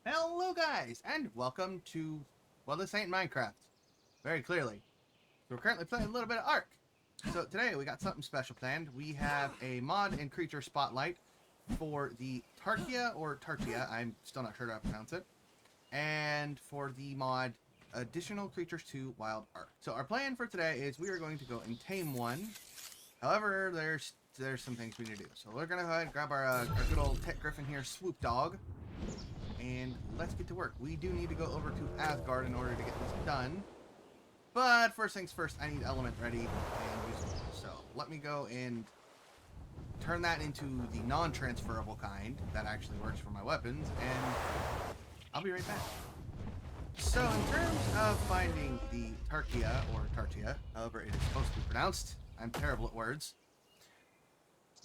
Hello guys, and welcome to, well, this ain't Minecraft, very clearly. We're currently playing a little bit of Ark. So today we got something special planned. We have a mod and creature spotlight for the Tarchia, or Tarchia, I'm still not sure how to pronounce it, and for the mod additional creatures to Wild Ark. So our plan for today is we are going to go and tame one. However, there's some things we need to do. So we're going to go ahead and grab our good old Tech Griffin here, Swoop Dog. And let's get to work. We do need to go over to Asgard in order to get this done. But first things first, I need element ready and usable. So let me go and turn that into the non-transferable kind that actually works for my weapons, and I'll be right back. So in terms of finding the Tarchia, or Tarchia, however it is supposed to be pronounced, I'm terrible at words.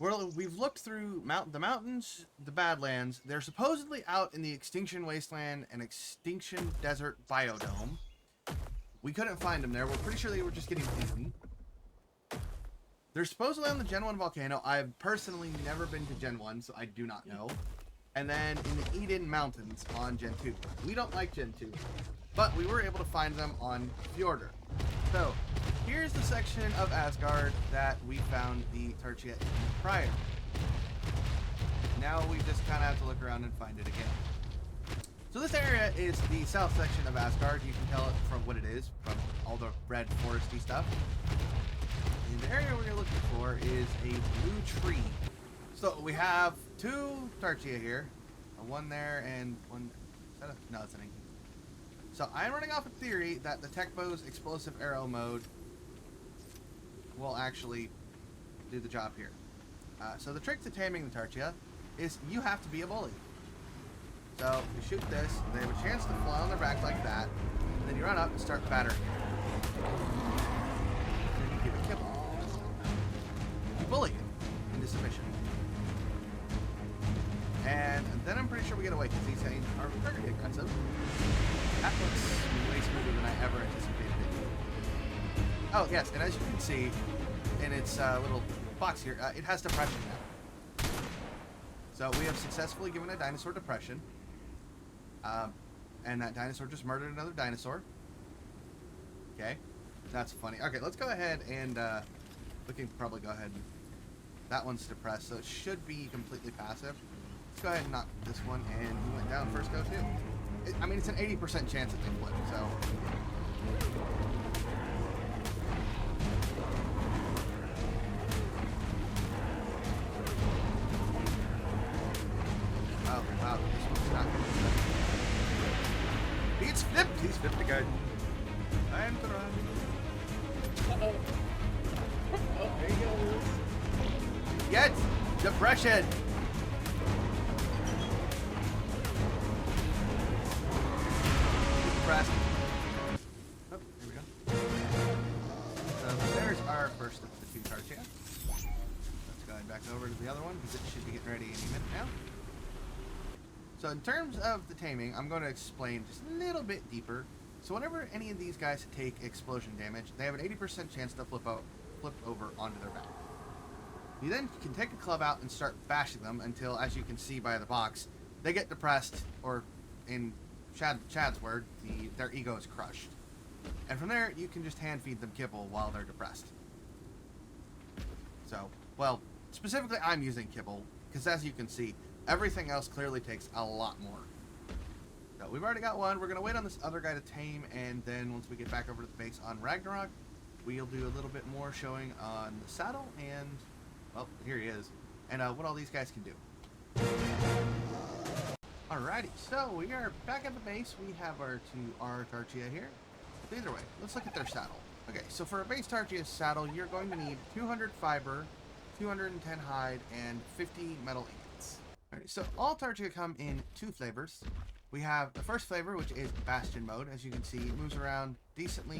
We've looked through the mountains, the Badlands. They're supposedly out in the Extinction Wasteland and Extinction Desert Biodome. We couldn't find them there. We're pretty sure they were just getting eaten. They're supposedly on the Gen 1 volcano. I've personally never been to Gen 1, so I do not know. And then in the Eden Mountains on Gen 2. We don't like Gen 2, but we were able to find them on Fjordur. So, here's the section of Asgard that we found the Tarchia in prior. Now we just kind of have to look around and find it again. So this area is the south section of Asgard. You can tell it from what it is, from all the red foresty stuff. And the area we're looking for is a blue tree. So we have two Tarchia here. One there and one... No, it's an inky. So I'm running off a theory that the Tech Bow's explosive arrow mode will actually do the job here. So the trick to taming the Tarchia is you have to be a bully. So you shoot this, they have a chance to fly on their back like that, and then you run up and start battering it. And then you give it kibble. You bully it into submission. And then I'm pretty sure we get away because these things are very aggressive. That looks way smoother than I ever anticipated it. Oh, yes, and as you can see in its little box here, it has depression now. So we have successfully given a dinosaur depression. And that dinosaur just murdered another dinosaur. Okay, that's funny. Okay, let's go ahead and we can probably go ahead and... That one's depressed, so it should be completely passive. Let's go ahead and knock this one, and he went down first go too. I mean, it's an 80% chance that they flip, so... Oh, wow, this one's not going to flip. He's flipped! He's flipped again. I'm the run. Uh-oh. Oh, there he goes. Get depression! Depressed. Oh, there we go. So there's our first of the two Tarchia. Let's go ahead back over to the other one because it should be getting ready any minute now. So in terms of the taming, I'm going to explain just a little bit deeper. So whenever any of these guys take explosion damage, they have an 80% chance to flip over onto their back. You then can take a club out and start bashing them until, as you can see by the box, they get depressed, or in Chad's word, their ego is crushed. And from there, you can just hand feed them kibble while they're depressed. So, well, specifically I'm using kibble, because as you can see, everything else clearly takes a lot more. So we've already got one. We're going to wait on this other guy to tame, and then once we get back over to the base on Ragnarok, we'll do a little bit more showing on the saddle, and, well, here he is, and what all these guys can do. Alrighty, so we are back at the base. We have our Tarchia here. Either way, let's look at their saddle. Okay, so for a base Tarchia saddle, you're going to need 200 fiber, 210 hide, and 50 metal ingots. Alright, so all Tarchia come in two flavors. We have the first flavor, which is Bastion mode. As you can see, it moves around decently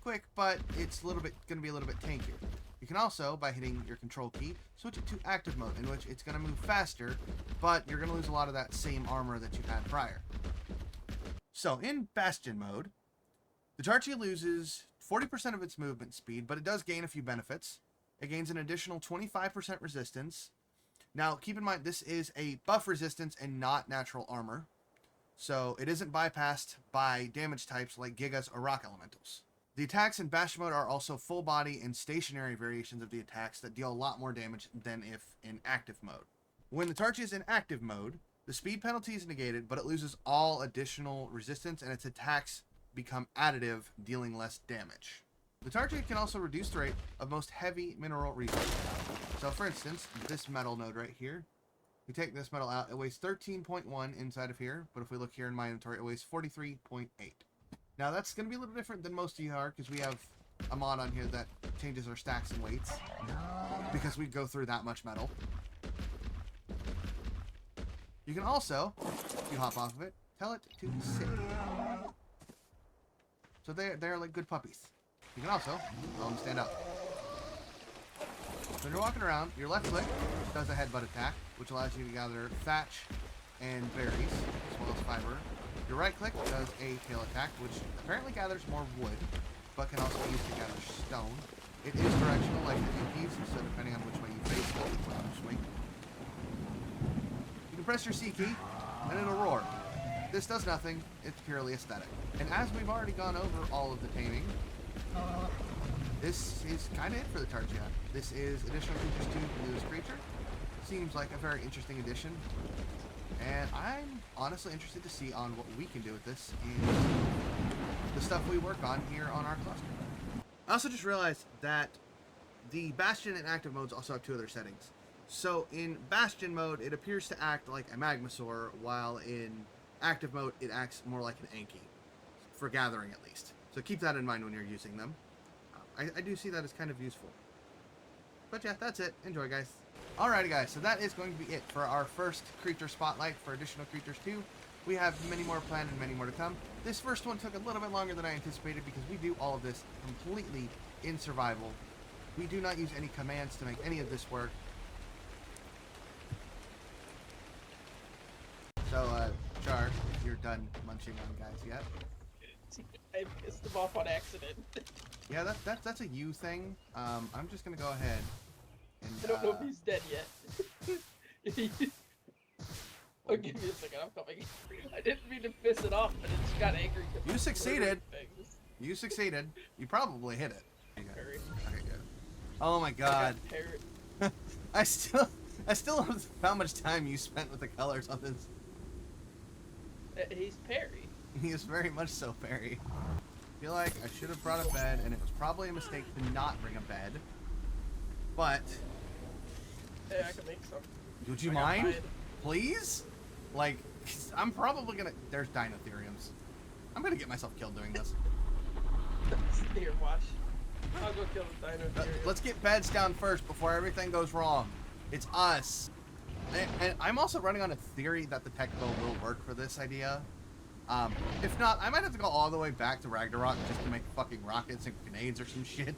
quick, but it's going to be a little bit tankier. You can also, by hitting your control key, switch it to active mode, in which it's going to move faster, but you're going to lose a lot of that same armor that you had prior. So, in Bastion mode, the Tarchia loses 40% of its movement speed, but it does gain a few benefits. It gains an additional 25% resistance. Now, keep in mind, this is a buff resistance and not natural armor. so it isn't bypassed by damage types like Gigas or Rock Elementals. The attacks in Bastion mode are also full body and stationary variations of the attacks that deal a lot more damage than if in active mode. When the Tarchia is in active mode, the speed penalty is negated, but it loses all additional resistance and its attacks become additive, dealing less damage. The Tarchia can also reduce the rate of most heavy mineral resources. So for instance, this metal node right here, we take this metal out, it weighs 13.1 inside of here, but if we look here in my inventory, it weighs 43.8. Now that's going to be a little different than most of you are, because we have a mod on here that changes our stacks and weights, because we go through that much metal. You can also, if you hop off of it, tell it to sit. So they're like good puppies. You can also tell them to stand up. So when you're walking around, your left click does a headbutt attack, which allows you to gather thatch and berries, as well as fiber. Your right click does a tail attack, which apparently gathers more wood, but can also be used to gather stone. It is directional, like the keys, so depending on which way you face, it will swing. You can press your C key, and it'll roar. This does nothing, it's purely aesthetic. And as we've already gone over all of the taming, this is kind of it for the Tarchia. This is additional features to the newest creature. Seems like a very interesting addition. And I'm honestly interested to see on what we can do with this and the stuff we work on here on our cluster. I also just realized that the Bastion and active modes also have two other settings. So in Bastion mode, it appears to act like a Magmasaur, while in active mode, it acts more like an Anky, for gathering at least. So keep that in mind when you're using them. I do see that as kind of useful. But yeah, that's it. Enjoy, guys. Alrighty, guys, so that is going to be it for our first creature spotlight for additional creatures too. We have many more planned and many more to come. This first one took a little bit longer than I anticipated because we do all of this completely in survival. We do not use any commands to make any of this work. So, Char, if you're done munching on guys yet. I pissed him off on accident. Yeah, that's a you thing. I'm just gonna go ahead and, I don't know if he's dead yet. Oh, give me a second, I'm coming. I didn't mean to piss it off, but it just got angry. You succeeded. You succeeded. You probably hit it. Parry. Okay, good. Oh my god. I still don't know how much time you spent with the colors on this. He's parry. He is very much so parry. I feel like I should have brought a bed, and it was probably a mistake to not bring a bed. But hey, I can make some. Would you mind? Please? Like, I'm probably gonna... There's Dinotheriums. I'm gonna get myself killed doing this. Here, watch. I'll go kill the Dinotherium. Let's get beds down first before everything goes wrong. It's us. And I'm also running on a theory that the tech bow will work for this idea. If not, I might have to go all the way back to Ragnarok just to make fucking rockets and grenades or some shit.